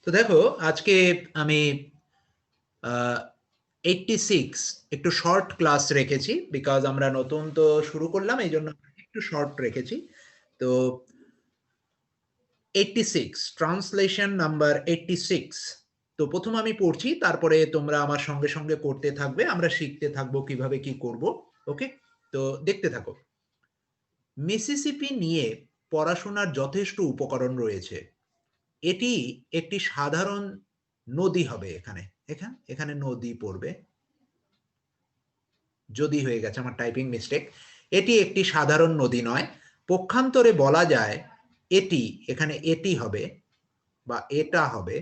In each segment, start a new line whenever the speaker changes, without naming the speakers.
তো দেখো আজকে আমি 86 একটু শর্ট ক্লাস রেখেছি, বিকজ আমরা নতুন তো শুরু করলাম, এই জন্য একটু শর্ট রেখেছি। তো 86 ট্রান্সলেশন নাম্বার 86। তো প্রথম আমি পড়ছি, তারপরে তোমরা আমার সঙ্গে সঙ্গে করতে থাকবে, আমরা শিখতে থাকবো কিভাবে কি করব। ওকে, তো দেখতে থাকো। মিসিসিপি নিয়ে পড়াশোনার যথেষ্ট উপকরণ রয়েছে। এটি একটি সাধারণ নদী হবে। এখানে এখানে এখানে নদী পড়বে, যদি হয়ে গেছে, আমার টাইপিং মিস্টেক। এটি একটি সাধারণ নদী নয়। পক্ষান্তরে বলা যায় এটি, এখানে এটি হবে বা এটা হবে।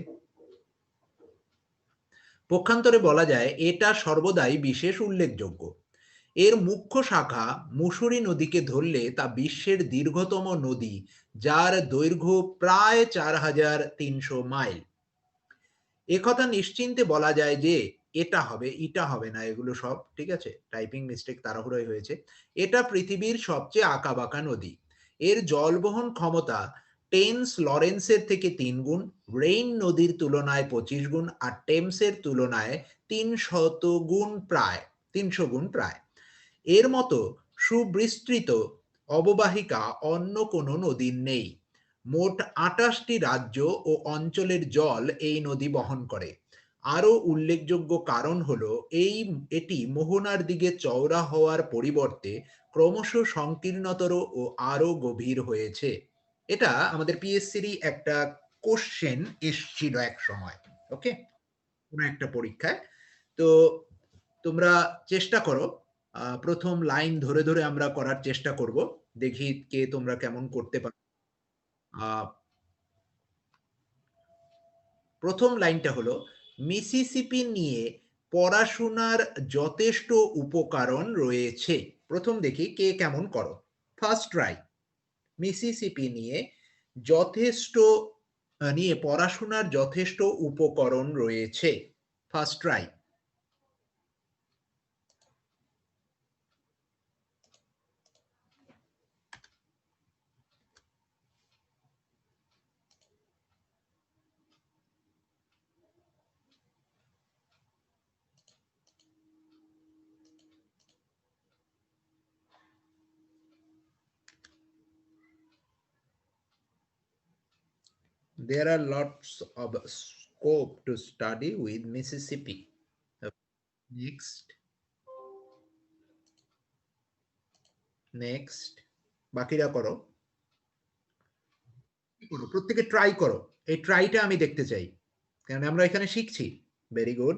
পক্ষান্তরে বলা যায় এটা সর্বদাই বিশেষ উল্লেখযোগ্য। এর মুখ্য শাখা মুসুরি নদীকে ধরলে তা বিশ্বের দীর্ঘতম নদী, যার দৈর্ঘ্য প্রায় 4300 মাইল। একথা নিশ্চিন্তে বলা যায় যে এটা হবে, ইটা হবে না, এগুলো সব ঠিক আছে, টাইপিং মিস্টেক তাড়াহুড়োই হয়েছে। এটা পৃথিবীর সবচেয়ে আঁকাবাঁকা নদী। এর জলবহন ক্ষমতা টেমস লরেন্সের থেকে 3 গুণ, রেইন নদীর তুলনায় 25 গুণ, আর টেমসের তুলনায় 300 গুণ প্রায় 300 গুণ প্রায়। এর মতো সুবিস্তৃত অববাহিকা অন্য কোনো নদীর নেই। মোট 28টি রাজ্য ও অঞ্চলের জল এই নদী বহন করে। আরও উল্লেখযোগ্য কারণ হলো এটি মোহনার দিকে চওড়া হওয়ার পরিবর্তে ক্রমশ সংকীর্ণতর ও আরো গভীর হয়েছে। এটা আমাদের পিএসসিরই একটা কোশ্চেন এসছিল এক সময়, ওকে, কোনো একটা পরীক্ষায়। তো তোমরা চেষ্টা করো, প্রথম লাইন ধরে ধরে আমরা করার চেষ্টা করব, দেখি কে তোমরা কেমন করতে পারো। প্রথম লাইনটা হলো, মিসিসিপি নিয়ে পড়াশোনার যথেষ্ট উপকরণ রয়েছে। প্রথম দেখি কে কেমন করো। First try. মিসিসিপি নিয়ে যথেষ্ট নিয়ে পড়াশোনার যথেষ্ট উপকরণ রয়েছে। First try. There are lots of scope to study with Mississippi. Next. Next. বাকিরা করো, প্রত্যেকে ট্রাই করো। এই ট্রাইটা আমি দেখতে চাই, কারণ আমরা এখানে শিখছি। Very good.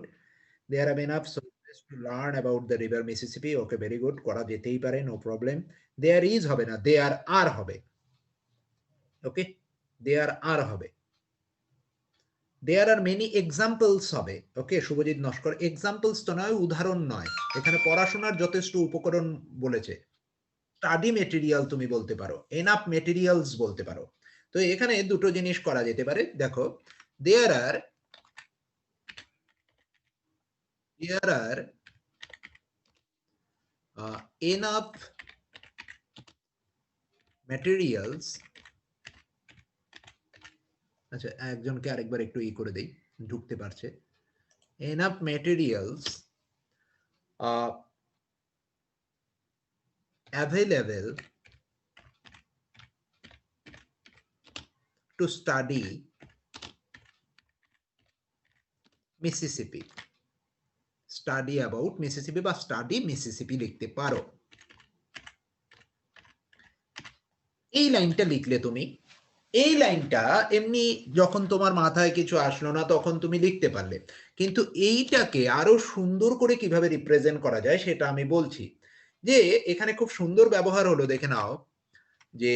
There are enough sources to learn about the river Mississippi. Okay, very good, করা যেতেই পারে, নো প্রবলেম। দেয়ার ইজ হবে না, দেয়ার আর হবে। ওকে, দেয়ার আর হবে। দেয়ার আর মেনি এক্সাম্পলস হবে। ওকে শুভজিৎ নস্কর, এক্সাম্পলস তো নয়, উদাহরণ নয়, এখানে পড়াশোনার যথেষ্ট উপকরণ বলেছে। স্টাডি মেটেরিয়াল তুমি বলতে পারো, এনাফ মেটেরিয়ালস বলতে পারো। তো এখানে দুটো জিনিস করা যেতে পারে। দেখো, দেয়ার আর enough materials। আচ্ছা, একজনকে আরেকবার একটু করে দেই, ঢুকতে পারছে। enough materials available to study Mississippi। Study about Mississippi বা স্টাডি মিসিসিপি লিখতে পারো। এই লাইনটা লিখলে তুমি, এই লাইনটা এমনি যখন তোমার মাথায় কিছু আসলো না তখন তুমি লিখতে পারলে, কিন্তু এইটাকে আরো সুন্দর করে কিভাবে রিপ্রেজেন্ট করা যায় সেটা আমি বলছি। যে এখানে খুব সুন্দর ব্যবহার হলো, দেখে নাও, যে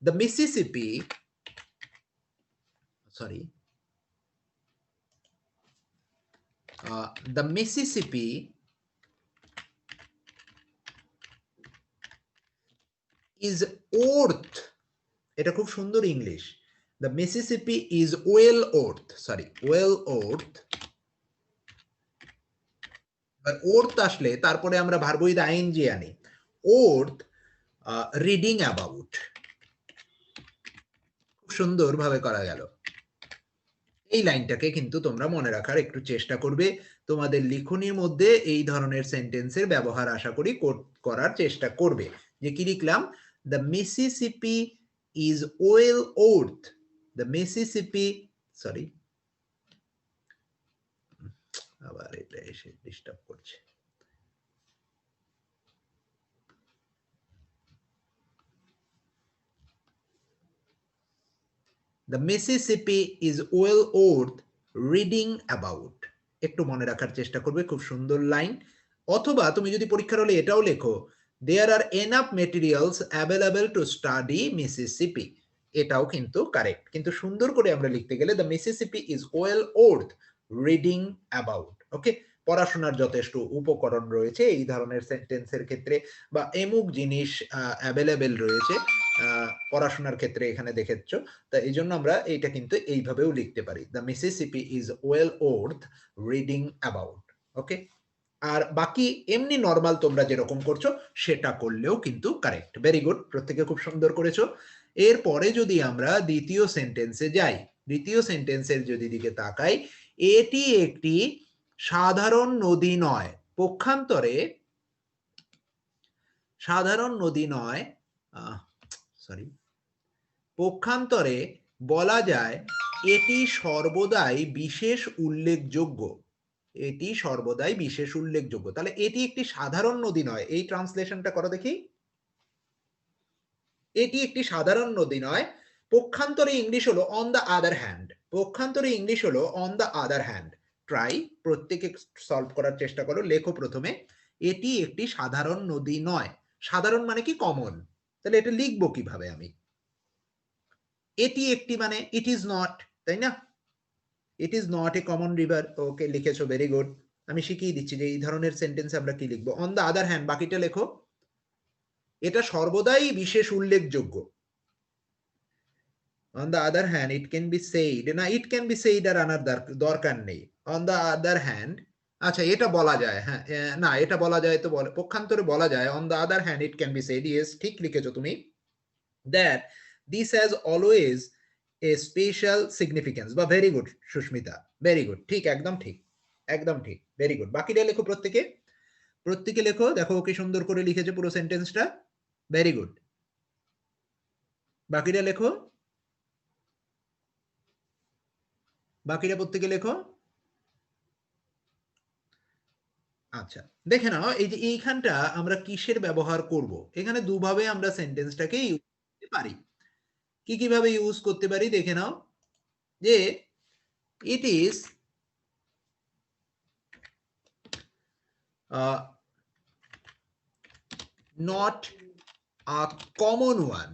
the Mississippi, sorry, the Mississippi is worth. এটা খুব সুন্দর English. The Mississippi is well worth, sorry, well worth. Worth আসলে তারপরে আমরা ভার্ব উইথ আইএনজি আনি। Worth reading about. খুব সুন্দর ভাবে করা গেল। এই লাইনটাকে কিন্তু তোমরা মনে রাখার একটু চেষ্টা করবে। তোমাদের লিখনির মধ্যে এই ধরনের সেন্টেন্সের ব্যবহার আশা করি করার চেষ্টা করবে। যে কি লিখলাম? The Mississippi is well worth, the Mississippi, sorry আবার এটা এসে ডিস্টার্ব করছে। The Mississippi is well worth reading about. একটু মনে রাখার চেষ্টা করবে, খুব সুন্দর লাইন। অথবা তুমি যদি পরীক্ষার হলে এটাও লেখো, there are enough materials available to study Mississippi. এটাও কিন্তু কারেক্ট, কিন্তু সুন্দর করে আমরা লিখতে গেলে the Mississippi is well worth reading about. ওকে, পড়াশোনার যথেষ্ট উপকরণ রয়েছে এই ধরনের সেন্টেন্সের ক্ষেত্রে, বা এমুক জিনিস অ্যাভেলেবেল রয়েছে পড়াশোনার ক্ষেত্রে এখানে দেখেছ। তা এই জন্য আমরা এইটা কিন্তু এইভাবেও লিখতে পারি, the Mississippi is well worth reading about. Okay, আর বাকি এমনি নর্মাল তোমরা যেরকম করছো সেটা করলেও কিন্তু কারেক্ট। ভেরি গুড, প্রত্যেকে খুব সুন্দর করেছো। এরপরে যদি আমরা দ্বিতীয় সেন্টেন্সে যাই, দ্বিতীয় সেন্টেন্সের যদি দিকে তাকাই, এটি একটি সাধারণ নদী নয়, পক্ষান্তরে সাধারণ নদী নয়, সরি, পক্ষান্তরে বলা যায় এটি সর্বদাই বিশেষ উল্লেখযোগ্য, এটি সর্বদাই বিশেষ উল্লেখযোগ্য। তাহলে এটি একটি সাধারণ নদী নয়, এই ট্রান্সলেশনটা করো দেখি। এটি একটি সাধারণ নদী নয়, পক্ষান্তরে ইংলিশ হলো অন দ্য আদার হ্যান্ড, পক্ষান্তরে ইংলিশ হলো on the other hand. Try, প্রত্যেকে সলভ করার চেষ্টা করো। লেখো প্রথমে, এটি একটি সাধারণ নদী নয়। সাধারণ মানে কি? কমন। তাহলে এটা লিখবো কিভাবে আমি? এটি একটি মানে ইট ইজ নট, তাই না? It is not a common river. Okay, লিখেছো, ভেরি গুড। আমি শিখিয়ে দিচ্ছি যে এই ধরনের সেন্টেন্স আমরা কি লিখবো। অন দ্য আদার হ্যান্ড, বাকিটা লেখো, এটা সর্বদাই বিশেষ উল্লেখযোগ্য। On the other hand it can be said, না ইট ক্যান বি সেইড আর আনার দরকার নেই। অন দ্য আদার হ্যান্ড, আচ্ছা এটা বলা যায়, হ্যাঁ না এটা বলা যায় তো, পক্ষান্তরে বলা যায় on the other hand it can be said, yes ঠিক লিখেছো তুমি, that this has always a special significance. বা very good Susmita, very good, ঠিক, একদম ঠিক, একদম ঠিক, ভেরি গুড। বাকিটা লেখো প্রত্যেকে, প্রত্যেকে লেখো, দেখো কি সুন্দর করে লিখেছে পুরো সেন্টেন্সটা, ভেরি গুড। বাকিটা লেখো, বাকিটা প্রত্যেকে লেখো। আচ্ছা দেখে নাও, এই যে এইখানটা আমরা কিসের ব্যবহার করব, এখানে দুভাবে আমরা সেন্টেন্সটাকে ইউজ করতে পারি। কি কিভাবে ইউজ করতে পারি দেখে নাও, যে ইট is not a common one,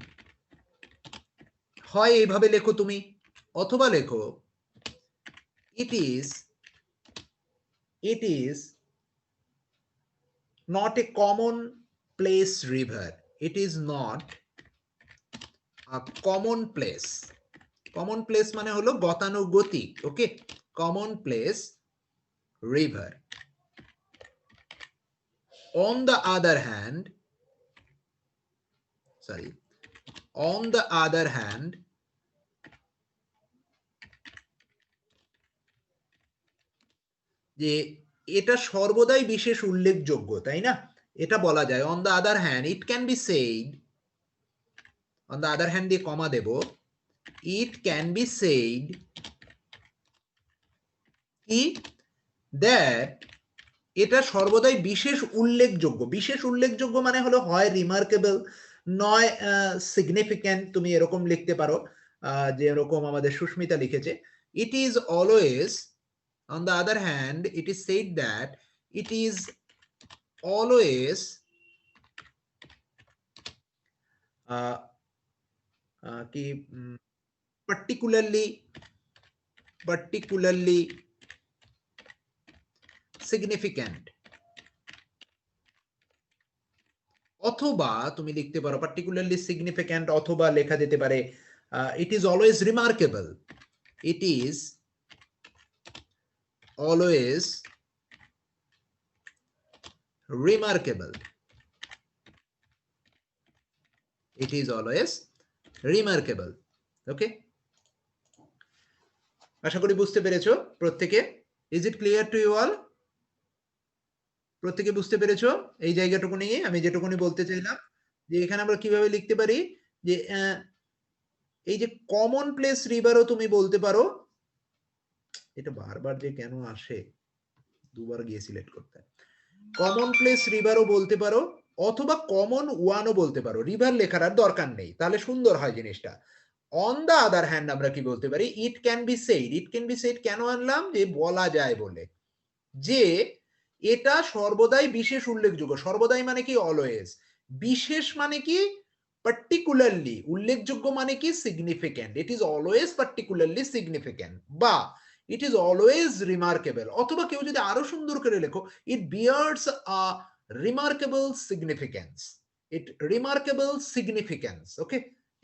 হয় এইভাবে লেখো তুমি, অথবা লেখো it is not a commonplace river. It is not a commonplace. Commonplace মানে হলো গতানুগতিক, ওকে, commonplace river. On the other hand, sorry, on the other hand, যে এটা সর্বদাই বিশেষ উল্লেখযোগ্য, তাই না? এটা বলা যায় on the other hand it can be said, on the other hand দিয়ে কমা দেব, ইট ক্যান বি সেইড কি, দ্যাট এটা সর্বদাই বিশেষ উল্লেখযোগ্য। বিশেষ উল্লেখযোগ্য মানে হলো হয় রিমার্কেবল, নয় সিগনিফিক্যান্ট, তুমি এরকম লিখতে পারো, যে এরকম আমাদের সুস্মিতা লিখেছে, it is always, on the other hand it is said that it is always কি particularly significant, অথবা তুমি লিখতে পারো particularly significant, অথবা লেখা যেতে পারে it is always remarkable, it is always remarkable, it is always remarkable, okay. আশা করি বুঝতে পেরেছো প্রত্যেকে। Is it clear to you all? প্রত্যেকে বুঝতে পেরেছো এই জায়গাটুকু নিয়ে আমি যেটুকুনি বলতে চাইলাম, যে এখানে আমরা কিভাবে লিখতে পারি যে এই যে কমন প্লেস রিভারও তুমি বলতে পারো। এটা বারবার যে কেন আসে, দুবার গিয়ে সিলেক্ট করতে। কমন প্লেস রিভারও বলতে পারো, অথবা কমন ওয়ানও বলতে পারো। রিভার লেখার আর দরকার নেই, তাহলে সুন্দর হয় জিনিসটা। অন দা আদার হ্যান্ড আমরা কি বলতে পারি, ইট can be said. It can be said কেন আনলাম, যে বলা যায় বলে, যে এটা সর্বদাই বিশেষ উল্লেখযোগ্য। সর্বদাই মানে কি, অলওয়েজ। বিশেষ মানে কি, পার্টিকুলারলি। উল্লেখযোগ্য মানে কি, significant. It is always particularly significant, বা ইট ইজ অলওয়েজ রিমার্কেবল। অথবা কেউ যদি আরো সুন্দর করে লেখো, it bears a remarkable significance. It remarkable significance, okay,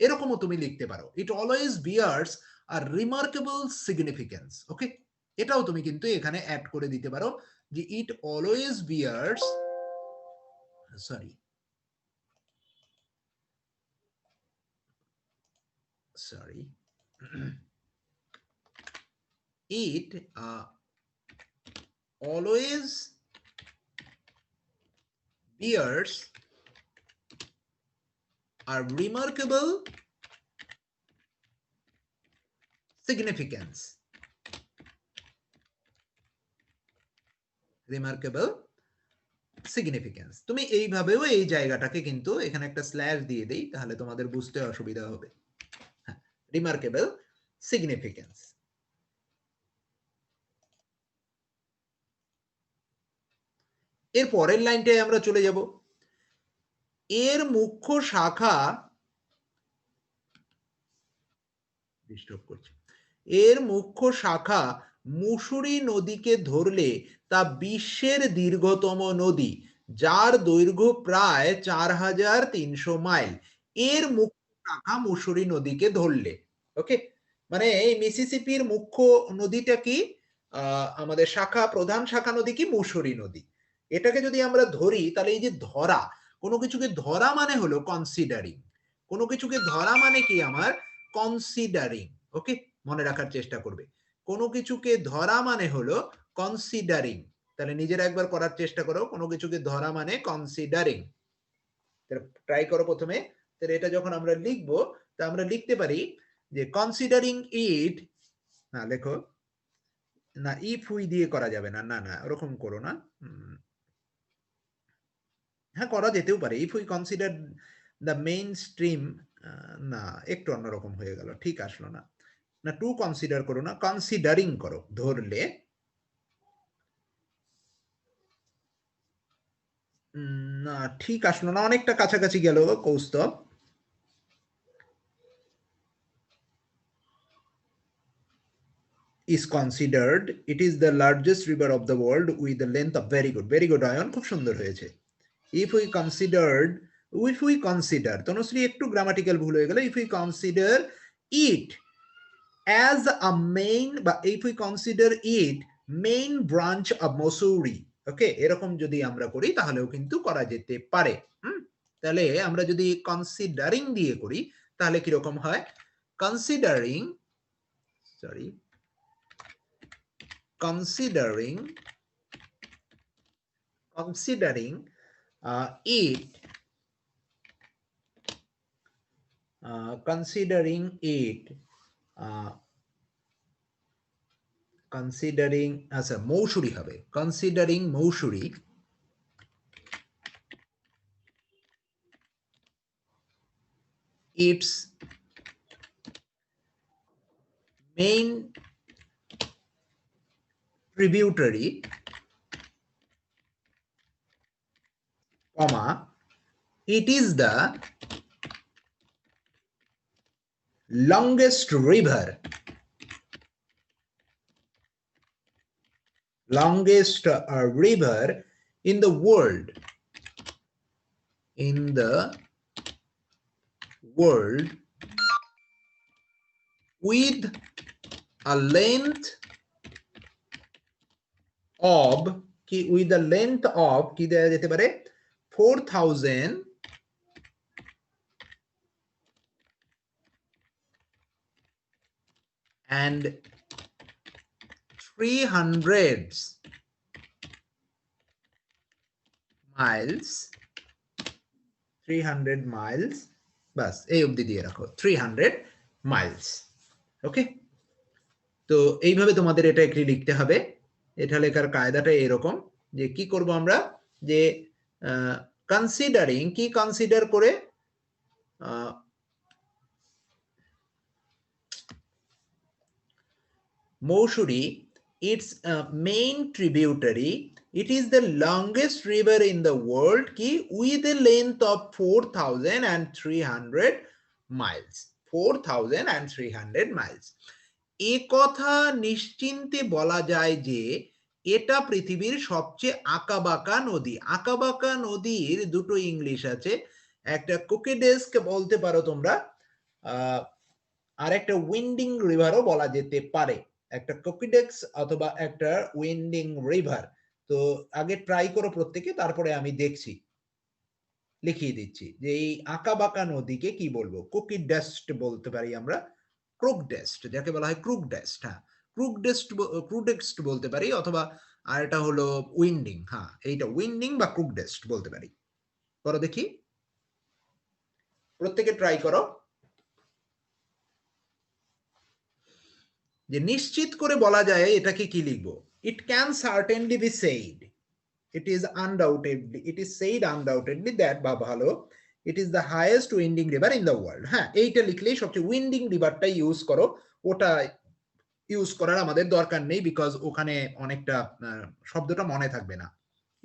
এরকমও তুমি লিখতে পারো। It always bears a remarkable significance, okay. এটাও তুমি কিন্তু এখানে অ্যাড করে দিতে পারো, যে it always bears, sorry sorry it always bears a remarkable significance. Remarkable significance, তুমি এইভাবেও এই জায়গাটাকে কিন্তু এখানে একটা স্ল্যাশ দিয়ে দেই, তাহলে তোমাদের বুঝতে অসুবিধা হবে। হ্যাঁ, remarkable significance। এর পরের লাইনটায় আমরা চলে যাব। এর মুখ্য শাখা, ডিস্টার্ব করছে, এর মুখ্য শাখা মুসুরি নদীকে ধরলে তা বিশ্বের দীর্ঘতম নদী, যার দৈর্ঘ্য প্রায় 4300 মাইল। এর মুখ্য শাখা মুসুরি নদীকে ধরলে, ওকে, মানে এই মিসিসিপির মুখ্য নদীটা কি, আমাদের শাখা, প্রধান শাখা নদী কি, মুসুরি নদী। এটাকে যদি আমরা ধরি, তাহলে এই যে ধরা, কোনো কিছুকে ধরা মানে হলো কনসিডারিং। কোনো কিছুকে ধরা মানে কি আমার, কনসিডারিং, ওকে, মনে রাখার চেষ্টা করবে। কোনো কিছুকে ধরা মানে হলো কনসিডারিং। তাহলে নিজেরা একবার করার চেষ্টা করো, কোনো কিছুকে ধরা মানে কনসিডারিং। ট্রাই করো প্রথমে। তাহলে এটা যখন আমরা লিখবো, তা আমরা লিখতে পারি যে কনসিডারিং ইট, না লেখো, না ইফ উই দিয়ে করা যাবে না, না না ওরকম করো না। হ্যাঁ, করা যেতেও পারে, if we consider the main stream. না, একটু অন্যরকম হয়ে গেল, ঠিক আসলো না। না, টু কনসিডার করো না, কনসিডারিং করো, ধরলে। না, ঠিক আসলো না, অনেকটা কাছাকাছি গেল Kaustav. is considered, it is the largest river of the world with the length of, very good ion, খুব সুন্দর হয়েছে। if we considered, if we consider, Tanushree একটু গ্রামাটিক্যাল ভুল হয়ে গেল, if we consider it as a main, বা if we consider it main branch of Missouri, ওকে, এরকম যদি আমরা করি তাহলেও কিন্তু করা যেতে পারে। তাহলে আমরা যদি কনসিডারিং দিয়ে করি, তাহলে কিরকম হয়, considering, sorry, considering it, considering it, considering, আচ্ছা মৌসুরি হবে, considering মৌসুরি its main tributary, comma, it is the longest river, river in the world, with a length of, কি with a length of, কি দেয়া যেতে পারে, 4000 and 300 miles, 300 miles, বাস এই অবধি দিয়ে রাখো, 300 miles। ওকে, তো এইভাবে তোমাদের এটা একটি লিখতে হবে। এটা লেখার কায়দাটা এরকম যে কি করব আমরা, যে কনসিডারিং, কি কনসিডার করে, মৌসুরি, its main tributary, it is the longest river in the world কি with a length of 4,300 miles, 4,300 miles। এ কথা নিশ্চিন্তে বলা যায় যে এটা পৃথিবীর সবচেয়ে আঁকাবাঁকা নদী। আঁকাবাঁকা নদীর দুটো ইংলিশ আছে, একটা কোকেডেস্ক বলতে পারো তোমরা, আর একটা উইন্ডিং রিভারও বলা যেতে পারে, একটা কোকেডেক্স অথবা একটা উইন্ডিং রিভার। তো আগে ট্রাই করো প্রত্যেকে, তারপরে আমি দেখছি, লিখিয়ে দিচ্ছি যে এই আঁকাবাঁকা নদীকে কি বলবো। কোকিডেস্ট বলতে পারি আমরা, ক্রুকডেস্ট যাকে বলা হয়, ক্রুকডেস্ট, হ্যাঁ ক্রুকডেস্ট বলতে পারি, অথবা আর এটা হলো উইন্ডিং, হ্যাঁ এইটা উইন্ডিং বা ক্রুকডেস্ট বলতে পারি। করো দেখি, প্রত্যেকে ট্রাই করো। যে নিশ্চিত করে বলা যায় এটাকে কি লিখবো, it can certainly be said, it is undoubtedly, it is said undoubtedly that, বা ভালো, it is the highest winding river in the world। হ্যাঁ এইটা লিখলেই সবচেয়ে, উইন্ডিং রিভারটা ইউজ করো, ওটা ইউজ করার আমাদের দরকার নেই, বিকজ ওখানে অনেকটা শব্দটা মনে থাকবে না।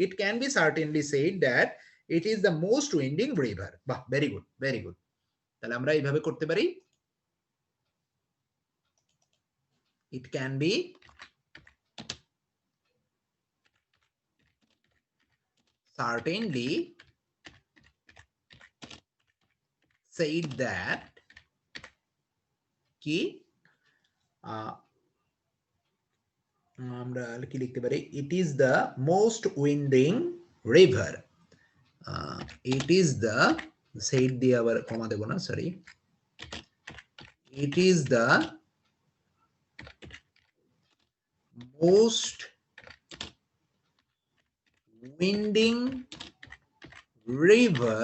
ইট can B certainly said that it is the most winding river. বাহ, ভেরি গুড, ভেরি গুড। তাহলে আমরা এইভাবে করতে পারি, ইট can B certainly said that কি আমরা কি লিখতে পারি, it is the most winding river, it is the, said দিয়ে আবার কমা দেব না, sorry, it is the most winding river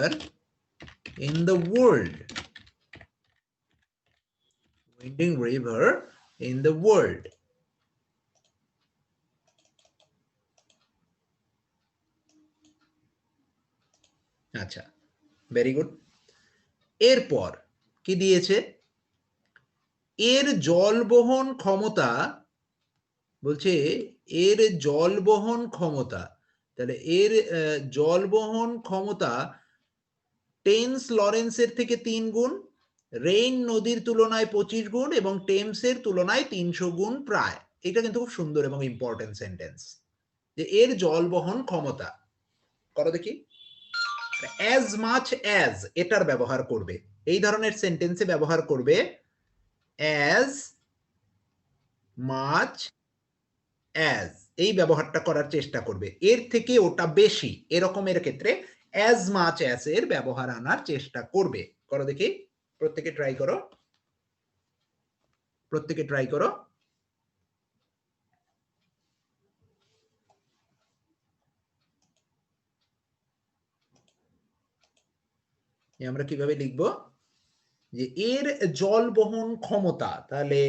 in the world, winding river in the world। আচ্ছা, ভেরি গুড। এরপর কি দিয়েছে, এর জল বহন ক্ষমতা, বলছে এর জল বহন ক্ষমতা, তাহলে এর জল বহন ক্ষমতা টেমস লরেন্সের থেকে 3 গুণ, রেইন নদীর তুলনায় 25 গুণ এবং টেমসের তুলনায় 300 গুণ প্রায়। এটা কিন্তু খুব সুন্দর এবং ইম্পর্টেন্ট সেন্টেন্স, যে এর জল বহন ক্ষমতা। করো দেখি, অ্যাজ মাচ অ্যাজ এটার ব্যবহার করবে, এই ধরনের সেন্টেন্সে ব্যবহার করবে অ্যাজ মাচ অ্যাজ, এই ব্যবহারটা করার চেষ্টা করবে, এর থেকে ওটা বেশি, এরকমের ক্ষেত্রে অ্যাজ মাচ অ্যাজ এর ব্যবহার আনার চেষ্টা করবে। করো দেখি, প্রত্যেকে ট্রাই করো, প্রত্যেকে ট্রাই করো। আমরা কিভাবে লিখব, যে এর জল বহন ক্ষমতা, তাহলে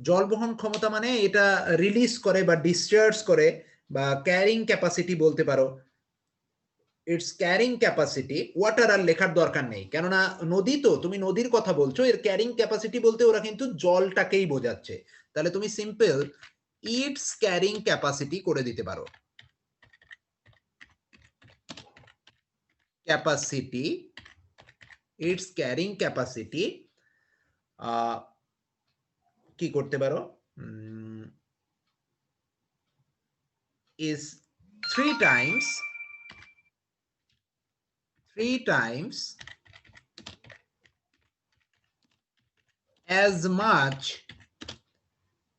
জল বহন ক্ষমতা মানে এটা রিলিজ করে বা ডিসচার্জ করে, বা ক্যারিং ক্যাপাসিটি বলতে পারো, ইটস ক্যারিং ক্যাপাসিটি। ওয়াটার আর লেখার দরকার নেই, কেননা নদী তো, তুমি নদীর কথা বলছো, এর ক্যারিং ক্যাপাসিটি বলতে ওরা কিন্তু জলটাকেই বোঝাচ্ছে, তাহলে তুমি সিম্পল ইটস ক্যারিং ক্যাপাসিটি করে দিতে পারো, ক্যাপাসিটি, ইটস ক্যারিং ক্যাপাসিটি কি করতে পারো, is 3 times as much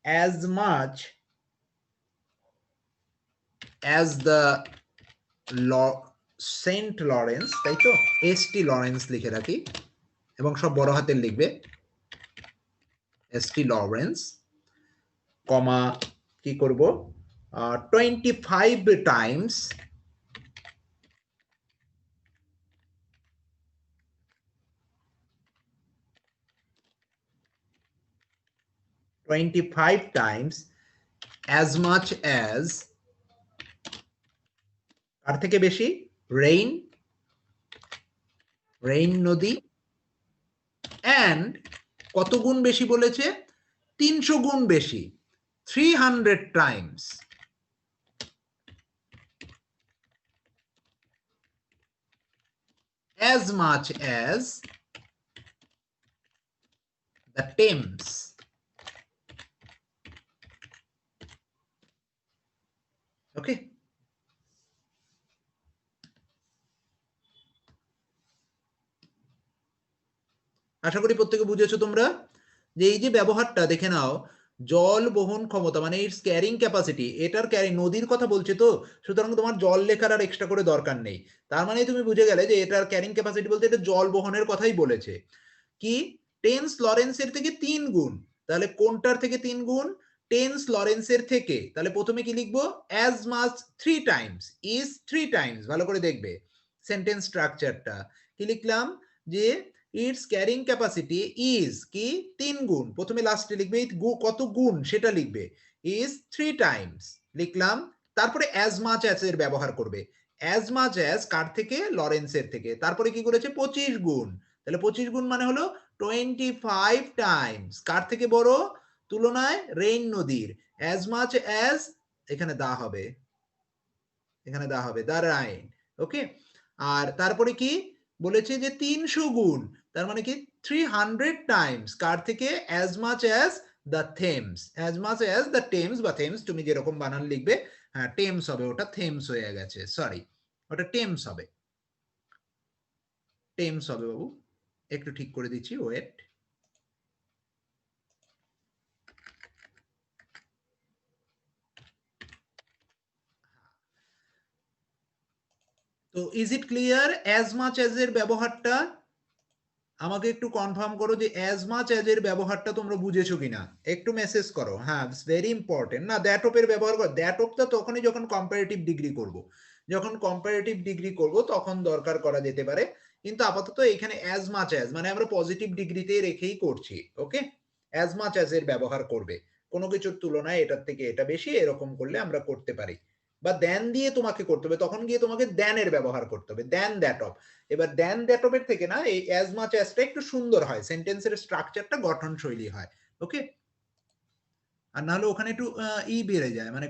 as the Saint Lawrence, তাই তো, এসটি লরেন্স লিখে রাখি এবং সব বড় হাতের লিখবে, এসটি লরেন্স কমা কি করব 25 টাইমস as much as কার থেকে বেশি রেইন নদী অ্যান্ড কত গুণ বেশি বলেছে 300 গুণ বেশি 300 Times as much as the Thames. Okay. আশা করি প্রত্যেকে বুঝেছো তোমরা যে এই যে ব্যবহারটা দেখে নাও জল বহন ক্ষমতা মানে ইটস ক্যারিং ক্যাপাসিটি এটার ক্যারি নদীর কথা বলছে তো সুতরাং তোমার জল লেখার আর এক্সট্রা করে দরকার নেই তার মানে তুমি বুঝে গেলে যে এটার ক্যারিং ক্যাপাসিটি বলতে এটা জল বহনের কথাই বলেছে কি টেন্স লরেন্সের থেকে 3 গুণ তাহলে কোনটার থেকে 3 গুণ টেন্স লরেন্সের থেকে তাহলে প্রথমে কি লিখবো as much 3 Times is 3 Times ভালো করে দেখবে সেন্টেন্স স্ট্রাকচারটা কি লিখলাম যে ইটস ক্যারিং ক্যাপাসিটি ইজ কি 3 গুণ প্রথমে লাস্টে লিখবে কত গুণ সেটা লিখবে ইজ 3 টাইমস লিখলাম তারপরে অ্যাজ মাচ অ্যাজ এর ব্যবহার করবে অ্যাজ মাচ অ্যাজ কার থেকে লরেন্সের থেকে তারপরে কি করেছে 25 গুণ তাহলে 25 গুণ মানে হলো 25 টাইমস কার থেকে বড় তুলনায় রেইন নদীর অ্যাজ মাচ অ্যাজ এখানে দা হবে দা রাইন ওকে আর তারপরে কি বলেছে যে 300 গুণ তার মানে কি 300 টাইমস কার থেকে as much as the Thames বা থেমস তুমি যেরকম বানান লিখবে হ্যাঁ টেমস হবে ওটা থেমস হয়ে গেছে সরি ওটা টেমস হবে বাবু একটু ঠিক করে দিচ্ছি ওয়েট তো is it clear as much as এর ব্যবহারটা আমাকে একটু কনফার্ম করো যে অ্যাজ মাচ অ্যাজ এর ব্যবহারটা তোমরা বুঝেছো কিনা একটু মেসেজ করো হ্যাঁ ইটস ভেরি ইম্পর্টেন্ট না দ্যাট অফ এর ব্যবহার করো দ্যাট অফটা তখনই যখন কম্পারেটিভ ডিগ্রি করব তখন দরকার করা যেতে পারে কিন্তু আপাতত এখানে অ্যাজ মাচ অ্যাজ মানে আমরা পজিটিভ ডিগ্রিতে রেখেই করছি ওকে অ্যাজ মাচ অ্যাজ এর ব্যবহার করবে কোনো কিছুর তুলনায় এটার থেকে এটা বেশি এরকম করলে আমরা করতে পারি বা দেন দিয়ে তোমাকে করতে হবে তখন গিয়ে তোমাকে দেন এর ব্যবহার করতে হবে দেন দ্যাট অফ এবার দেন দ্যাট অফ এর থেকে না এই অ্যাজ মাচ অ্যাজটা একটু সুন্দর হয় সেন্টেন্সের স্ট্রাকচারটা গঠন শৈলী হয় ওকে আর নাহলে ওখানে একটু বেড়ে যায় মানে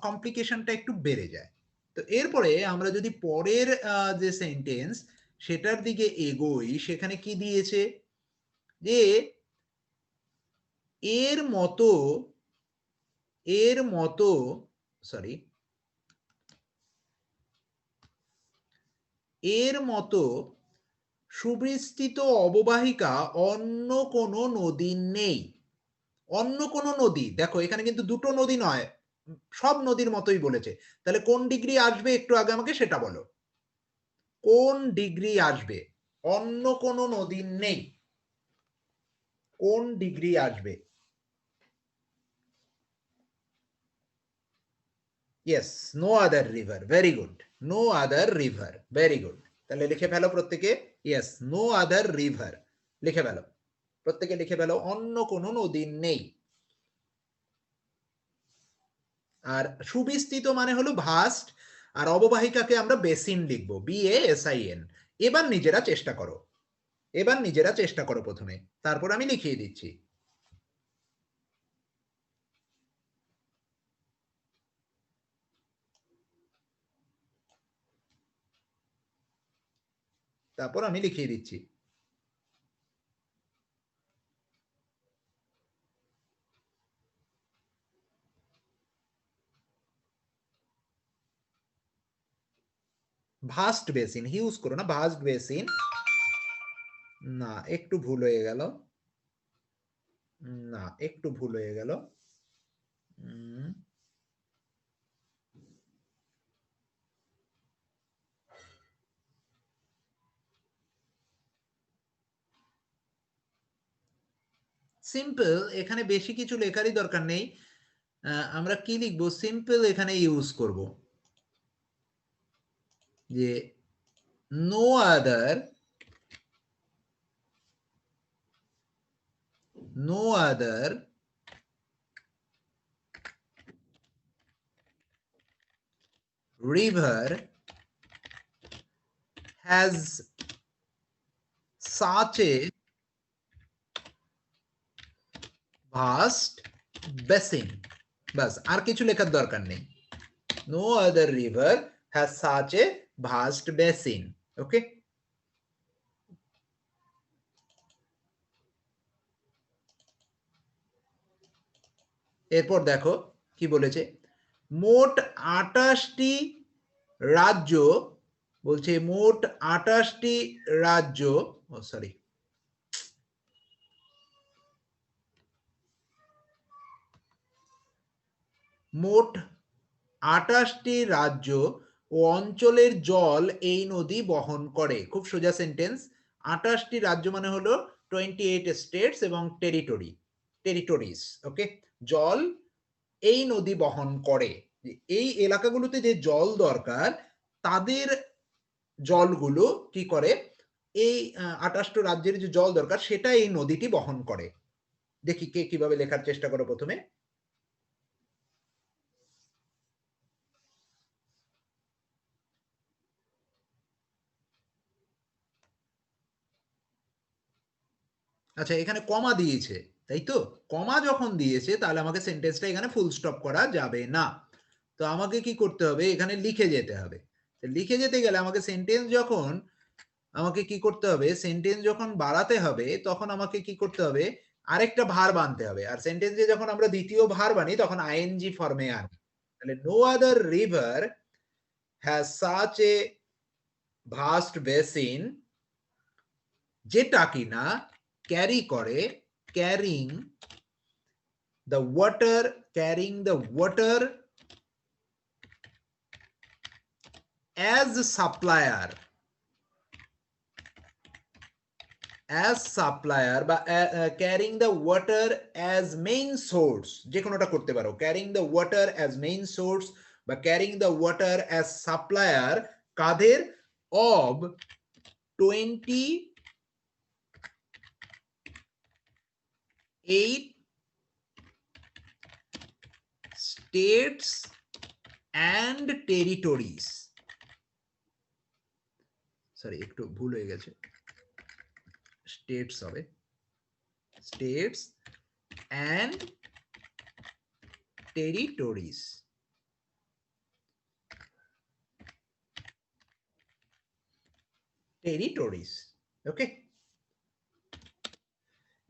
কমপ্লিকেশনটা একটু বেড়ে যায় তো এরপরে আমরা যদি পরের যে সেন্টেন্স সেটার দিকে এগোই সেখানে কি দিয়েছে যে এর মতো সরি এর মতো সুবিস্তৃত অববাহিকা অন্য কোনো নদী নেই অন্য কোনো নদী দেখো এখানে কিন্তু দুটো নদী নয় সব নদীর মতোই বলেছে তাহলে কোন ডিগ্রি আসবে একটু আগে আমাকে সেটা বলো কোন ডিগ্রি আসবে অন্য কোনো নদী নেই কোন ডিগ্রি আসবে yes no other river very good no other river very good তাহলে লিখে ফেলো প্রত্যেকে ইয়েস নো আদার রিভার লিখে ফেলো প্রত্যেকে লিখে ফেলো অন্য কোনো নদী নেই আর সুবিস্তৃত মানে হলো ভাস্ট আর অববাহিকাকে আমরা বেসিন লিখবো BASIN এবার নিজেরা চেষ্টা করো প্রথমে তারপর আমি লিখিয়ে দিচ্ছি ভাস্ট বেসিন হিউজ করো না ভাস্ট বেসিন না একটু ভুল হয়ে গেল সিম্পল, এখানে বেশি কিছু লেখারই দরকার নেই। আমরা কি লিখবো, সিম্পল এখানে ইউজ করব, যে no other river has such a vast basin। বাস, আর কিছু লেখার দরকার নেই। No other river has such a vast basin। ওকে, এরপর দেখো কি বলেছে, মোট 28টি রাজ্য, বলছে মোট 28টি রাজ্য, ও সরি, মোট 28টি রাজ্য ও অঞ্চলের জল এই নদী বহন করে। খুব সোজা সেন্টেন্স। 28টি রাজ্য মানে হলো 28 স্টেটস এবং টেরিটরিজ। ওকে, জল এই নদী বহন করে। এই এলাকাগুলোতে যে জল দরকার, তাদের জলগুলো কি করে, এই 28টা রাজ্যের যে জল দরকার সেটা এই নদীটি বহন করে। দেখি কে কিভাবে লেখার চেষ্টা করো প্রথমে। আচ্ছা, এখানে কমা দিয়েছে, তাই তো? কমা যখন দিয়েছে তাহলে আমাকে সেন্টেন্সটা এখানে ফুল স্টপ করা যাবে না। তো আমাকে কি করতে হবে, এখানে লিখে যেতে হবে। লিখে যেতে গেলে আমাকে সেন্টেন্স যখন, আমাকে কি করতে হবে, সেন্টেন্স যখন বাড়াতে হবে তখন আমাকে কি করতে হবে, আরেকটা ভার্ব আনতে হবে। আর সেন্টেন্সে যখন আমরা দ্বিতীয় ভার্ব আনি তখন আইএনজি ফর্মে আনি। তাহলে no other river has such a vast basin, যেটা কিনা ক্যারি করে, carrying the water, carrying the water as supplier, বা carrying the water as main source, যে কোনোটা করতে পারো। carrying the water as main source বা carrying the water as supplier, কাদের, of 28 states and territories। Sorry, একটু ভুল হয়ে গেছে, স্টেটস হবে, states and territories। Okay,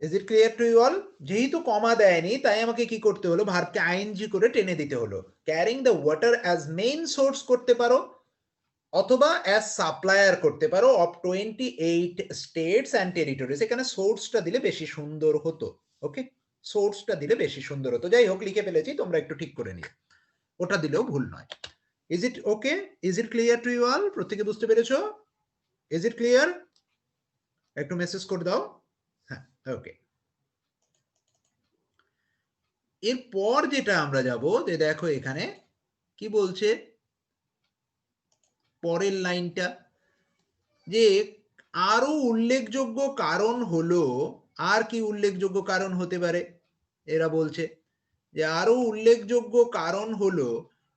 is it clear to you all? যেহেতু কমা দেয়নি তাই আমাকে কি করতে হলো, ভার্বকে আইএনজি করে টেনে দিতে হলো। Carrying the water as main source করতে পারো, অথবা অ্যাজ সাপ্লায়ার করতে পারো, অফ 28 স্টেটস অ্যান্ড টেরিটরিজ। এখানে সোর্সটা দিলে বেশি সুন্দর হতো। ওকে, সোর্সটা দিলে বেশি সুন্দর হতো। যাই হোক, লিখে ফেলেছি, তোমরা একটু ঠিক করে নিও, ওটা দিলেও ভুল নয়। Is it okay? Is it clear to you all? প্রত্যেকে বুঝতে পেরেছো? Is it clear? একটু মেসেজ করে দাও। হ্যাঁ, ওকে। এরপর যেটা আমরা যাব, যে দেখো এখানে কি বলছে পরের লাইনটা, যে আরো উল্লেখযোগ্য কারণ হলো, আর কি উল্লেখযোগ্য কারণ হতে পারে, এরা বলছে যে আরো উল্লেখযোগ্য কারণ হলো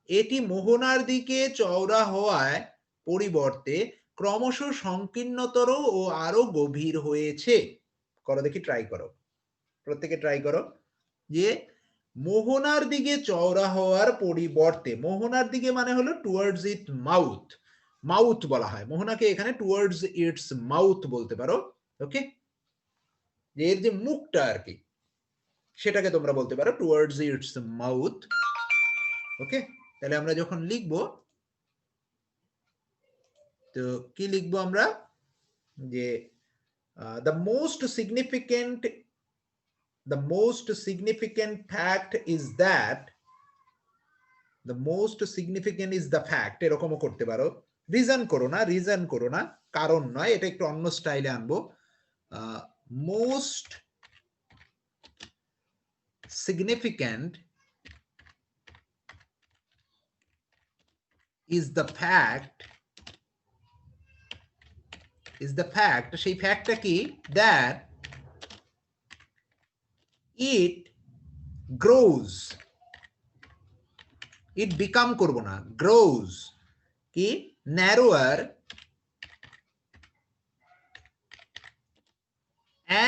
এটি মোহনার দিকে চওড়া হওয়ায় পরিবর্তে ক্রমশ সংকীর্ণতর ও আরো গভীর হয়েছে। করো দেখি, ট্রাই করো, প্রত্যেকে ট্রাই করো। যে মোহনার দিকে চওড়া হওয়ার পরিবর্তে, মোহনার দিকে মানে হলো টুয়ার্ডস ইট মাউথ, মাউথ বলা হয় মোহনাকে, এখানে টুয়ার্ডস ইটস মাউথ বলতে পারো। ওকে, যে এর যে মুখটা আর কি, সেটাকে তোমরা বলতে পারো টুয়ার্ডস ইটস মাউথ। ওকে, তাহলে আমরা যখন লিখবো, তো কি লিখবো আমরা, যে the most significant fact is that, the most significant is the fact, এরকমও করতে পারো। রিজন করো না, কারণ নয়, এটা একটু অন্য স্টাইলে আনবো। Most significant is the fact, সেই ফ্যাক্টটা কি, that it grows, it become করব না, grows কি, narrower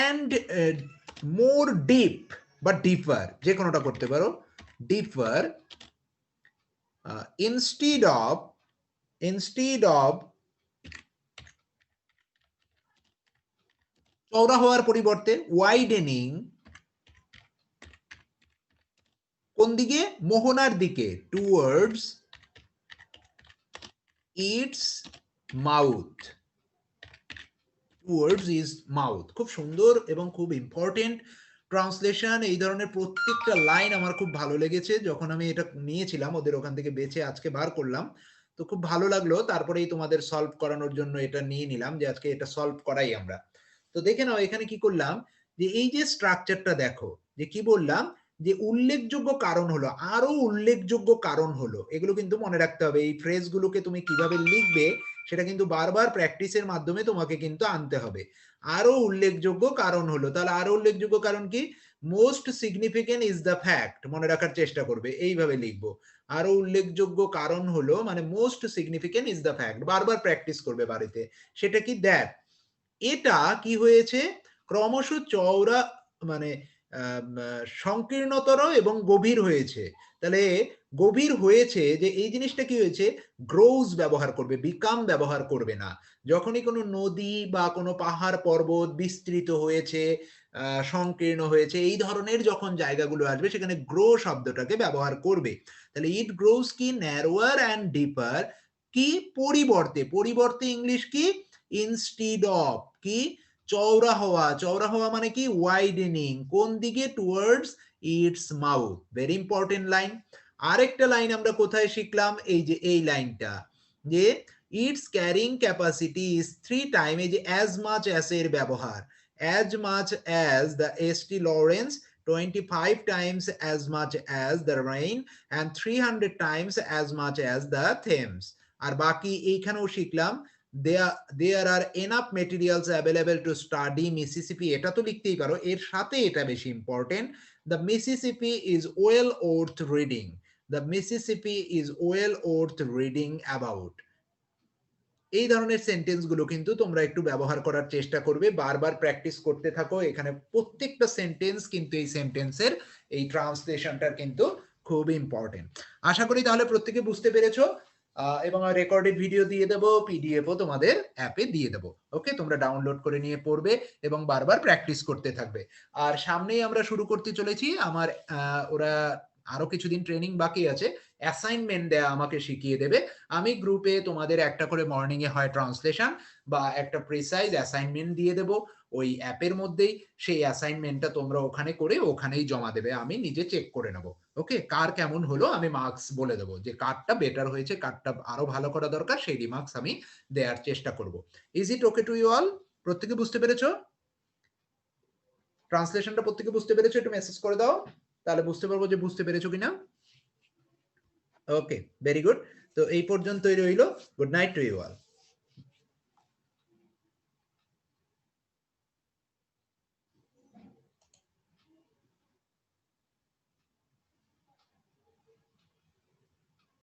and more deep বা deeper, যে কোনোটা করতে পারো, deeper, instead of চওড়া হওয়ার পরিবর্তে widening, কোন দিকে, মোহনার দিকে, towards its mouth, towards its mouth। খুব সুন্দর এবং খুব ইম্পর্টেন্ট ট্রান্সলেশন। এই ধরনের প্রত্যেকটা লাইন আমার খুব ভালো লেগেছে যখন আমি এটা নিয়েছিলাম ওদের ওখান থেকে বেছে আজকে বার করলাম, তো খুব ভালো লাগলো। তারপরেই তোমাদের সলভ করানোর জন্য এটা নিয়ে নিলাম যে আজকে এটা সলভ করাই আমরা। তো দেখে নাও এখানে কি করলাম, যে এই যে স্ট্রাকচারটা দেখো, যে কি বললাম, যে উল্লেখযোগ্য কারণ হলো, আরো উল্লেখযোগ্য কারণ হলো, এগুলো কিন্তু মনে রাখতে হবে। এই ফ্রেজগুলোকে তুমি কিভাবে লিখবে সেটা কিন্তু বারবার প্র্যাকটিসের মাধ্যমে তোমাকে কিন্তু আনতে হবে। আরো উল্লেখযোগ্য কারণ হলো, তাহলে আরো উল্লেখযোগ্য কারণ কি, most significant is the fact, মনে রাখার চেষ্টা করবে, এইভাবে লিখবো। আরো উল্লেখযোগ্য কারণ হলো মানে most significant is the fact, বারবার প্র্যাকটিস করবে বাড়িতে। সেটা কি, দ্যাট, এটা কি হয়েছে, ক্রমশ চওড়া মানে সংকীর্ণতর এবং গভীর হয়েছে। তাহলে গভীর হয়েছে, যে এই জিনিসটা কি হয়েছে, গ্রোজ ব্যবহার করবে, বিকাম ব্যবহার করবে না। যখনই কোনো নদী বা কোনো পাহাড় পর্বত বিস্তৃত হয়েছে, সংকীর্ণ হয়েছে, এই ধরনের যখন জায়গাগুলো আসবে সেখানে গ্রো শব্দটাকে ব্যবহার করবে। তাহলে ইট গ্রোজ কি, ন্যারোয়ার অ্যান্ড ডিপার, কি, পরিবর্তে ইংলিশ কি, ইনস্টিড অফ, কি, চওড়া হওয়া, চওড়া হওয়া মানে কি, ওয়াইডেনিং, কোন দিকে, towards it's mouth. Very important line. আরেকটা লাইন আমরা কোথায় শিখলাম, এই যে এই লাইনটা, যে it's carrying capacity is 3 time, এই যে অ্যাজ মাচ অ্যাজ এর ব্যবহার, as much as the ST Lawrence, 25 times as much as the Rhine and 300 times as much as the Thames। আর বাকি এইখানেও শিখলাম, there are enough materials available to study Mississippi, এটা তো লিখতেই পারো, এর সাথে এটা বেশি important, the Mississippi is well worth reading, the Mississippi is well worth reading about। এই ধরনের সেন্টেন্স গুলো কিন্তু তোমরা একটু ব্যবহার করার চেষ্টা করবে, বারবার প্র্যাকটিস করতে থাকো। এখানে প্রত্যেকটা সেন্টেন্স কিন্তু এই সেন্টেন্সের এই ট্রান্সলেশনটার কিন্তু খুব ইম্পর্টেন্ট। আশা করি তাহলে প্রত্যেকে বুঝতে পেরেছো, এবং রেকর্ডেড ভিডিও দিয়ে দেবো, পিডিএফও তোমাদের অ্যাপে দিয়ে দেবো। ওকে, তোমরা ডাউনলোড করে নিয়ে পড়বে এবং বারবার প্র্যাকটিস করতে থাকবে। আর সামনেই আমরা শুরু করতে চলেছি, আমার ওরা আরো কিছুদিন ট্রেনিং বাকি আছে, অ্যাসাইনমেন্ট দেয়া আমাকে শিখিয়ে দেবে। আমি গ্রুপে তোমাদের একটা করে মর্নিং এ হয় ট্রান্সলেশন বা একটা প্রিসাইজ অ্যাসাইনমেন্ট দিয়ে দেব ওই অ্যাপের মধ্যেই। সেই অ্যাসাইনমেন্টটা তোমরা ওখানে করে ওখানেই জমা দেবে, আমি নিজে চেক করে নেব। ওকে, কার কেমন হলো আমি মার্কস বলে দেবো, যে কারটা বেটার হয়েছে, কারটা আরো ভালো করা দরকার, সেই রিমার্কস আমি দেওয়ার চেষ্টা করব। Is it okay to you all? প্রত্যেকে বুঝতে পেরেছো? ট্রান্সলেশনটা প্রত্যেকে বুঝতে পেরেছো? একটু মেসেজ করে দাও, তাহলে বুঝতে পারবো যে বুঝতে পেরেছো কিনা। Okay, very good. তো এই পর্যন্তই রইল। Good night to you all.